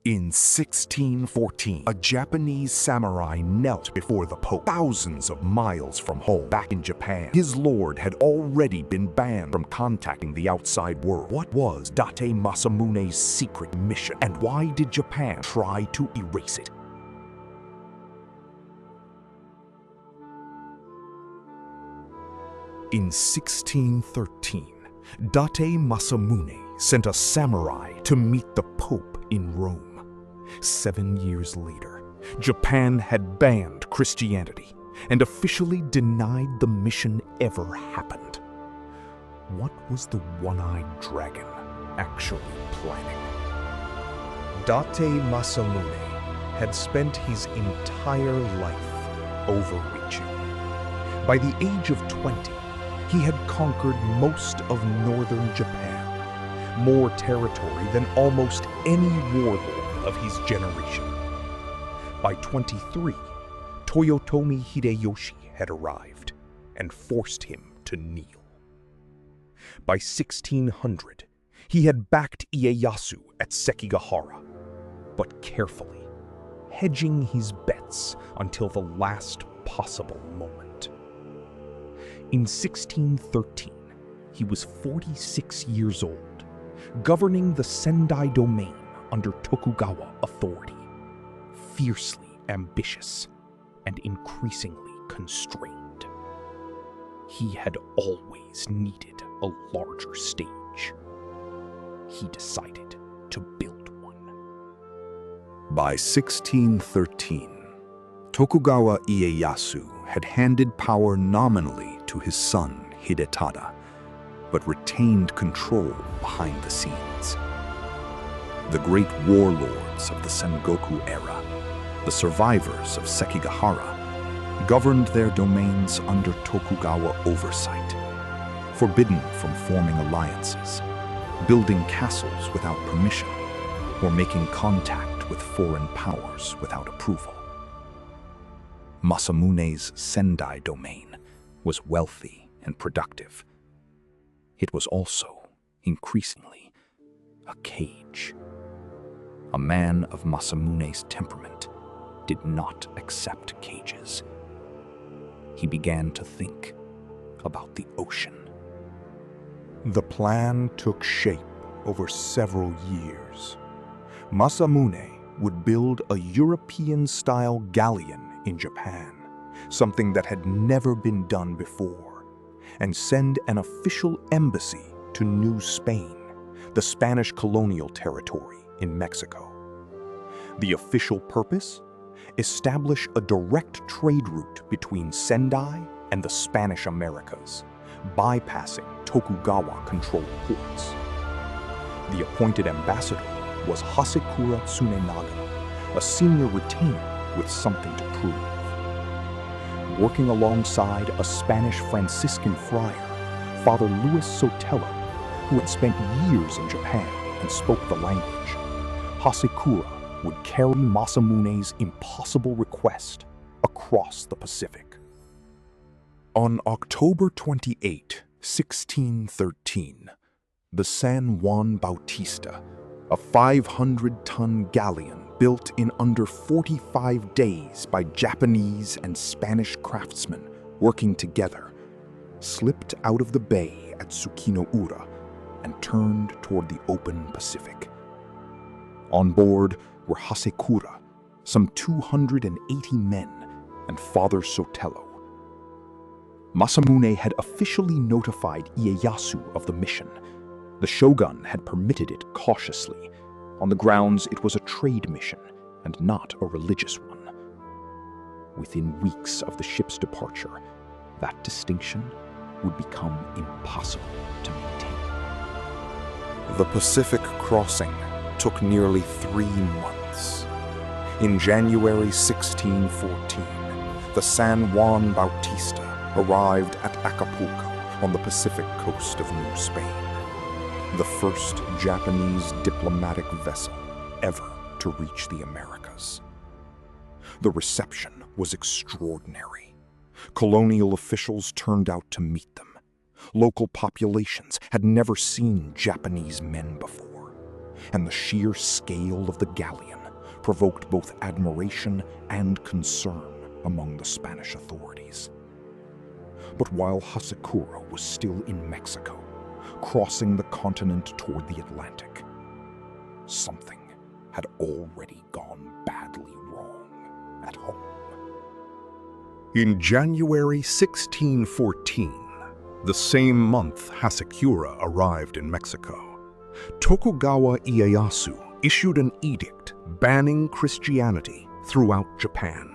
In 1614, a Japanese samurai knelt before the Pope thousands of miles from home back in Japan. His lord had already been banned from contacting the outside world. What was Date Masamune's secret mission, and why did Japan try to erase it? In 1613, Date Masamune sent a samurai to meet the Pope in Rome. 7 years later, Japan had banned Christianity and officially denied the mission ever happened. What was the one-eyed dragon actually planning? Date Masamune had spent his entire life overreaching. By the age of 20, he had conquered most of northern Japan, more territory than almost any warlord of his generation. By 23, Toyotomi Hideyoshi had arrived and forced him to kneel. By 1600, he had backed Ieyasu at Sekigahara, but carefully, hedging his bets until the last possible moment. In 1613, he was 46 years old, governing the Sendai domain under Tokugawa authority, fiercely ambitious and increasingly constrained. He had always needed a larger stage. He decided to build one. By 1613, Tokugawa Ieyasu had handed power nominally to his son Hidetada, but retained control behind the scenes. The great warlords of the Sengoku era, the survivors of Sekigahara, governed their domains under Tokugawa oversight, forbidden from forming alliances, building castles without permission, or making contact with foreign powers without approval. Masamune's Sendai domain was wealthy and productive. It was also, increasingly, a cage. A man of Masamune's temperament did not accept cages. He began to think about the ocean. The plan took shape over several years. Masamune would build a European-style galleon in Japan, something that had never been done before, and send an official embassy to New Spain, the Spanish colonial territory in Mexico. The official purpose? Establish a direct trade route between Sendai and the Spanish Americas, bypassing Tokugawa-controlled ports. The appointed ambassador was Hasekura Tsunenaga, a senior retainer with something to prove. Working alongside a Spanish Franciscan friar, Father Luis Sotelo, who had spent years in Japan and spoke the language, Hasekura would carry Masamune's impossible request across the Pacific. On October 28, 1613, the San Juan Bautista, a 500-ton galleon built in under 45 days by Japanese and Spanish craftsmen working together, slipped out of the bay at Tsukinoura and turned toward the open Pacific. On board were Hasekura, some 280 men, and Father Sotelo. Masamune had officially notified Ieyasu of the mission. The shogun had permitted it cautiously, on the grounds it was a trade mission and not a religious one. Within weeks of the ship's departure, that distinction would become impossible to maintain. The Pacific crossing took nearly 3 months. In January 1614, the San Juan Bautista arrived at Acapulco on the Pacific coast of New Spain, the first Japanese diplomatic vessel ever to reach the Americas. The reception was extraordinary. Colonial officials turned out to meet them. Local populations had never seen Japanese men before. and the sheer scale of the galleon provoked both admiration and concern among the Spanish authorities. But while Hasekura was still in Mexico, crossing the continent toward the Atlantic, something had already gone badly wrong at home. In January 1614, the same month Hasekura arrived in Mexico, Tokugawa Ieyasu issued an edict banning Christianity throughout Japan.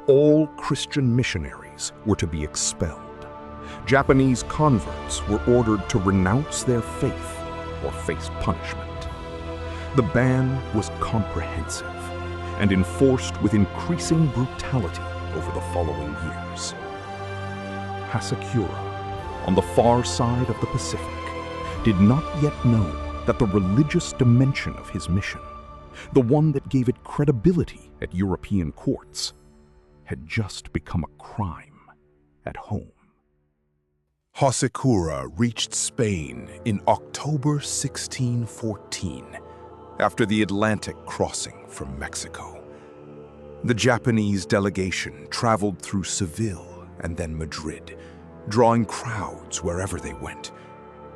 All Christian missionaries were to be expelled. Japanese converts were ordered to renounce their faith or face punishment. The ban was comprehensive and enforced with increasing brutality over the following years. Hasekura, on the far side of the Pacific, did not yet know that the religious dimension of his mission, the one that gave it credibility at European courts, had just become a crime at home. Hasekura reached Spain in October 1614, after the Atlantic crossing from Mexico. The Japanese delegation traveled through Seville and then Madrid, drawing crowds wherever they went.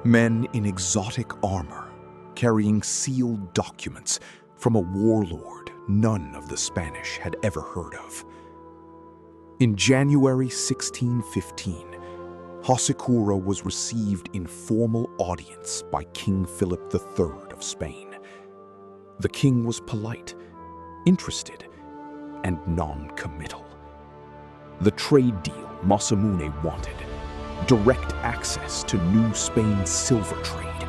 Men in exotic armor, carrying sealed documents from a warlord none of the Spanish had ever heard of. In January 1615, Hasekura was received in formal audience by King Philip III of Spain. The king was polite, interested, and non-committal. The trade deal Masamune wanted, direct access to New Spain's silver trade,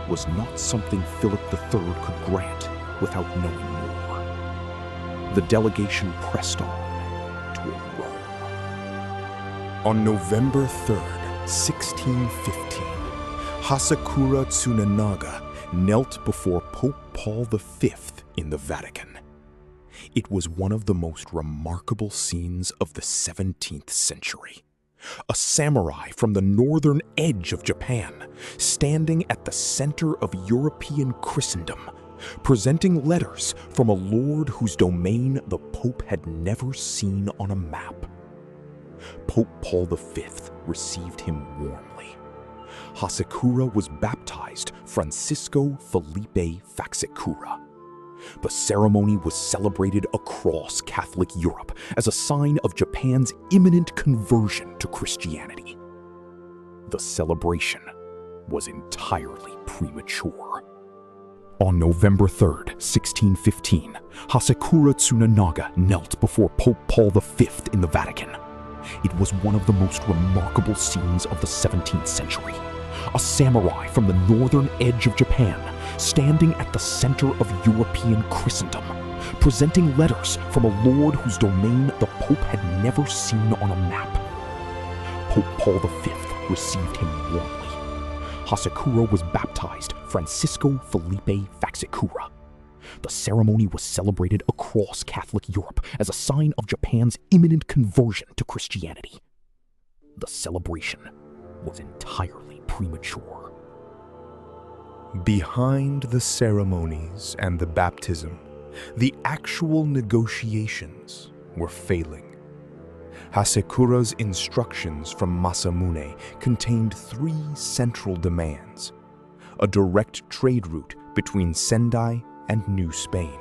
was not something Philip III could grant without knowing more. The delegation pressed on toward Rome. On November 3rd, 1615, Hasekura Tsunenaga knelt before Pope Paul V in the Vatican. It was one of the most remarkable scenes of the 17th century. A samurai from the northern edge of Japan, standing at the center of European Christendom, presenting letters from a lord whose domain the Pope had never seen on a map. Pope Paul V received him warmly. Hasekura was baptized Francisco Felipe Hasekura. The ceremony was celebrated across Catholic Europe as a sign of Japan's imminent conversion to Christianity. The celebration was entirely premature. On November 3rd, 1615, Hasekura Tsunenaga knelt before Pope Paul V in the Vatican. It was one of the most remarkable scenes of the 17th century. A samurai from the northern edge of Japan, standing at the center of European Christendom, presenting letters from a lord whose domain the Pope had never seen on a map. Pope Paul V received him warmly. Hasekura was baptized Francisco Felipe Hasekura. The ceremony was celebrated across Catholic Europe as a sign of Japan's imminent conversion to Christianity. The celebration was entirely premature. Behind the ceremonies and the baptism, the actual negotiations were failing. Hasekura's instructions from Masamune contained 3 central demands: a direct trade route between Sendai and New Spain,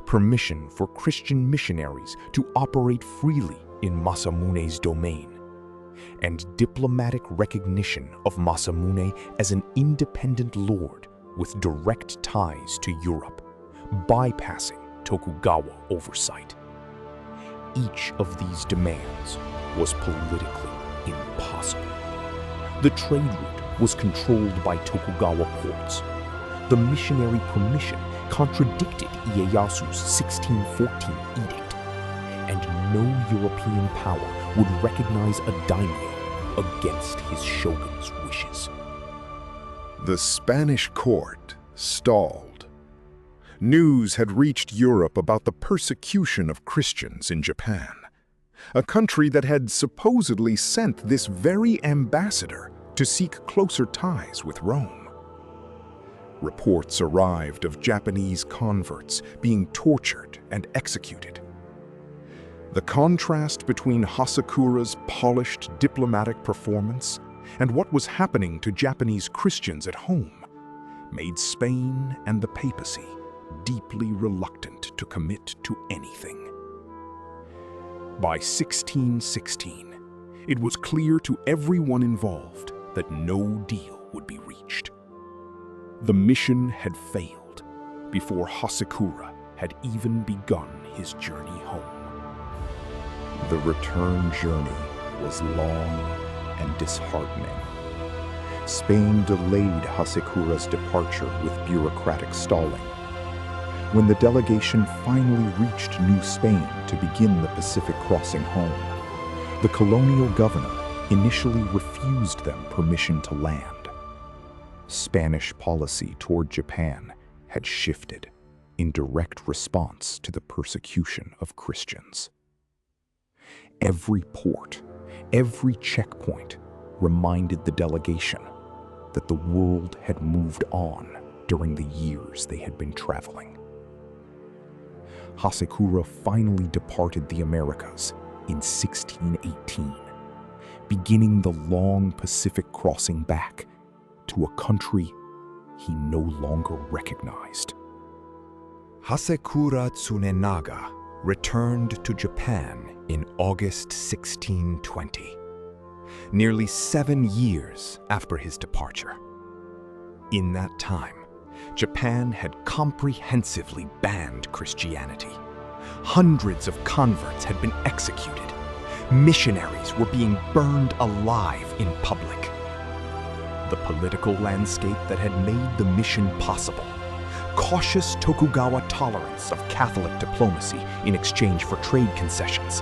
permission for Christian missionaries to operate freely in Masamune's domain, and diplomatic recognition of Masamune as an independent lord with direct ties to Europe, bypassing Tokugawa oversight. Each of these demands was politically impossible. The trade route was controlled by Tokugawa courts. The missionary permission contradicted Ieyasu's 1614 edict, and no European power would recognize a daimyo against his shogun's wishes. The Spanish court stalled. News had reached Europe about the persecution of Christians in Japan, a country that had supposedly sent this very ambassador to seek closer ties with Rome. Reports arrived of Japanese converts being tortured and executed. The contrast between Hasekura's polished diplomatic performance and what was happening to Japanese Christians at home made Spain and the papacy deeply reluctant to commit to anything. By 1616, it was clear to everyone involved that no deal would be reached. The mission had failed before Hasekura had even begun his journey home. The return journey was long and disheartening. Spain delayed Hasekura's departure with bureaucratic stalling. When the delegation finally reached New Spain to begin the Pacific crossing home, the colonial governor initially refused them permission to land. Spanish policy toward Japan had shifted in direct response to the persecution of Christians. Every port, every checkpoint reminded the delegation that the world had moved on during the years they had been traveling. Hasekura finally departed the Americas in 1618, beginning the long Pacific crossing back to a country he no longer recognized. Hasekura Tsunenaga returned to Japan in August 1620, nearly 7 years after his departure. In that time, Japan had comprehensively banned Christianity. Hundreds of converts had been executed. Missionaries were being burned alive in public. The political landscape that had made the mission possible, cautious Tokugawa tolerance of Catholic diplomacy in exchange for trade concessions,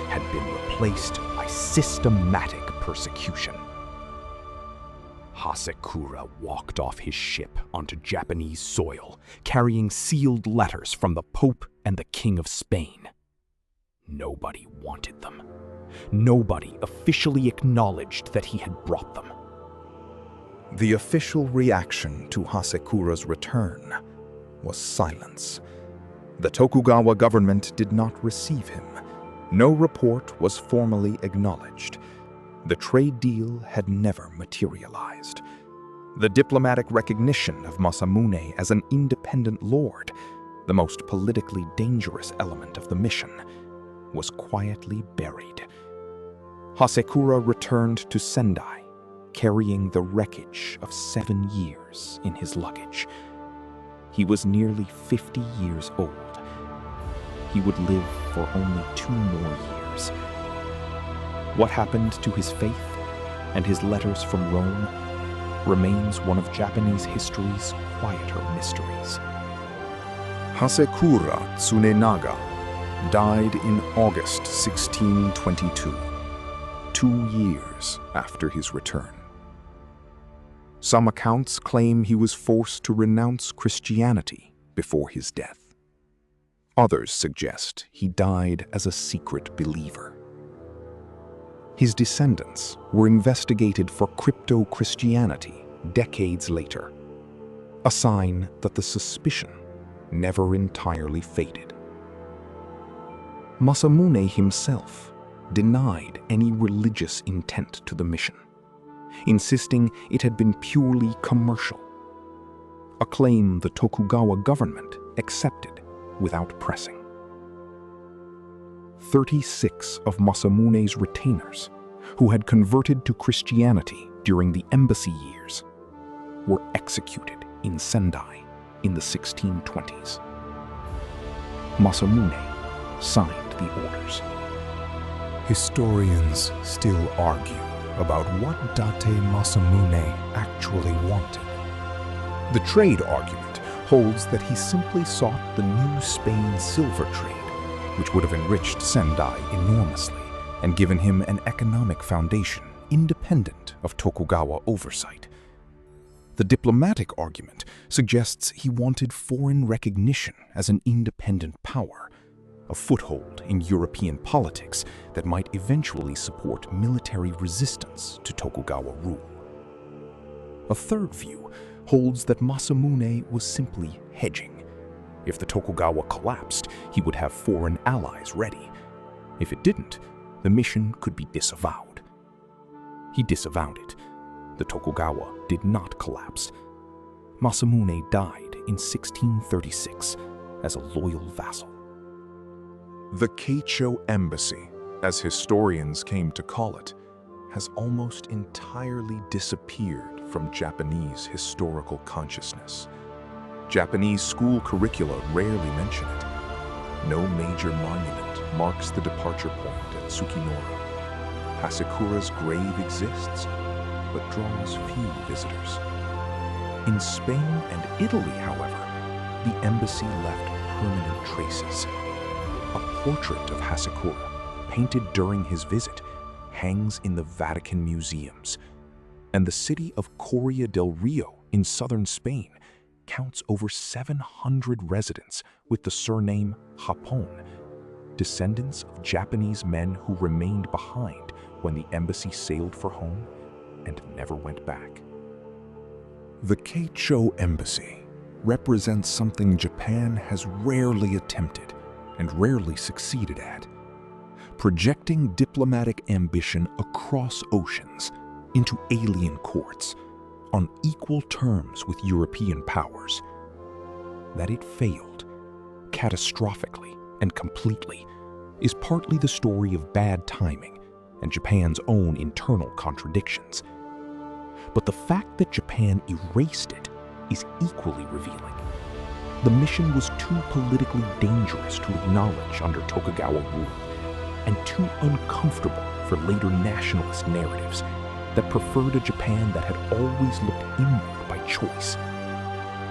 had been replaced by systematic persecution. Hasekura walked off his ship onto Japanese soil, carrying sealed letters from the Pope and the King of Spain. Nobody wanted them. Nobody officially acknowledged that he had brought them. The official reaction to Hasekura's return was silence. The Tokugawa government did not receive him. No report was formally acknowledged. The trade deal had never materialized. The diplomatic recognition of Masamune as an independent lord, the most politically dangerous element of the mission, was quietly buried. Hasekura returned to Sendai, carrying the wreckage of 7 years in his luggage. He was nearly 50 years old. He would live for only 2 more years. What happened to his faith and his letters from Rome remains one of Japanese history's quieter mysteries. Hasekura Tsunenaga died in August 1622, 2 years after his return. Some accounts claim he was forced to renounce Christianity before his death. Others suggest he died as a secret believer. His descendants were investigated for crypto-Christianity decades later, a sign that the suspicion never entirely faded. Masamune himself denied any religious intent to the mission, insisting it had been purely commercial, a claim the Tokugawa government accepted without pressing. 36 of Masamune's retainers, who had converted to Christianity during the embassy years, were executed in Sendai in the 1620s. Masamune signed the orders. Historians still argue about what Date Masamune actually wanted. The trade argument holds that he simply sought the New Spain silver trade, which would have enriched Sendai enormously and given him an economic foundation independent of Tokugawa oversight. The diplomatic argument suggests he wanted foreign recognition as an independent power, a foothold in European politics that might eventually support military resistance to Tokugawa rule. A third view holds that Masamune was simply hedging. If the Tokugawa collapsed, he would have foreign allies ready. If it didn't, the mission could be disavowed. He disavowed it. The Tokugawa did not collapse. Masamune died in 1636 as a loyal vassal. The Keichou Embassy, as historians came to call it, has almost entirely disappeared from Japanese historical consciousness. Japanese school curricula rarely mention it. No major monument marks the departure point at Tsukinora. Hasekura's grave exists, but draws few visitors. In Spain and Italy, however, the embassy left permanent traces. A portrait of Hasekura, painted during his visit, hangs in the Vatican museums, and the city of Coria del Rio in southern Spain counts over 700 residents with the surname Japon, descendants of Japanese men who remained behind when the embassy sailed for home and never went back. The Keichou Embassy represents something Japan has rarely attempted and rarely succeeded at: projecting diplomatic ambition across oceans into alien courts on equal terms with European powers. That it failed, catastrophically and completely, is partly the story of bad timing and Japan's own internal contradictions. But the fact that Japan erased it is equally revealing. The mission was too politically dangerous to acknowledge under Tokugawa rule, and too uncomfortable for later nationalist narratives that preferred a Japan that had always looked inward by choice.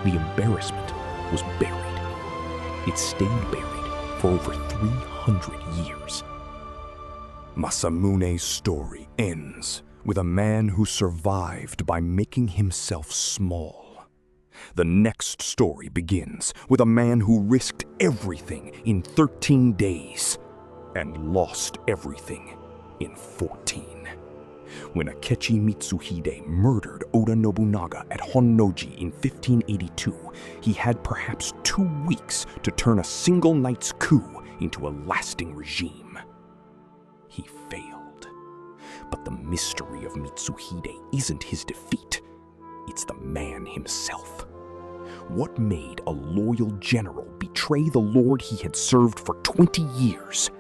The embarrassment was buried. It stayed buried for over 300 years. Masamune's story ends with a man who survived by making himself small. The next story begins with a man who risked everything in 13 days and lost everything in 14. When Akechi Mitsuhide murdered Oda Nobunaga at Honnoji in 1582, he had perhaps 2 weeks to turn a single night's coup into a lasting regime. He failed. But the mystery of Mitsuhide isn't his defeat. It's the man himself. What made a loyal general betray the lord he had served for 20 years?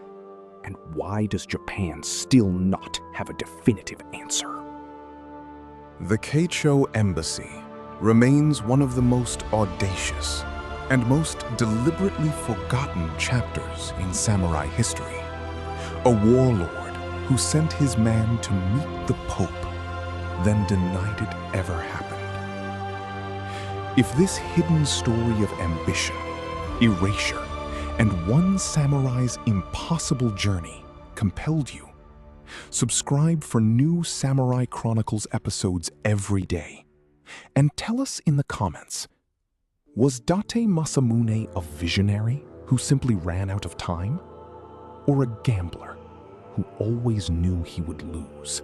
And why does Japan still not have a definitive answer? The Keichou Embassy remains one of the most audacious and most deliberately forgotten chapters in samurai history. A warlord who sent his man to meet the Pope, then denied it ever happened. If this hidden story of ambition, erasure, and one samurai's impossible journey compelled you, subscribe for new Samurai Chronicles episodes every day. And tell us in the comments, was Date Masamune a visionary who simply ran out of time? Or a gambler who always knew he would lose?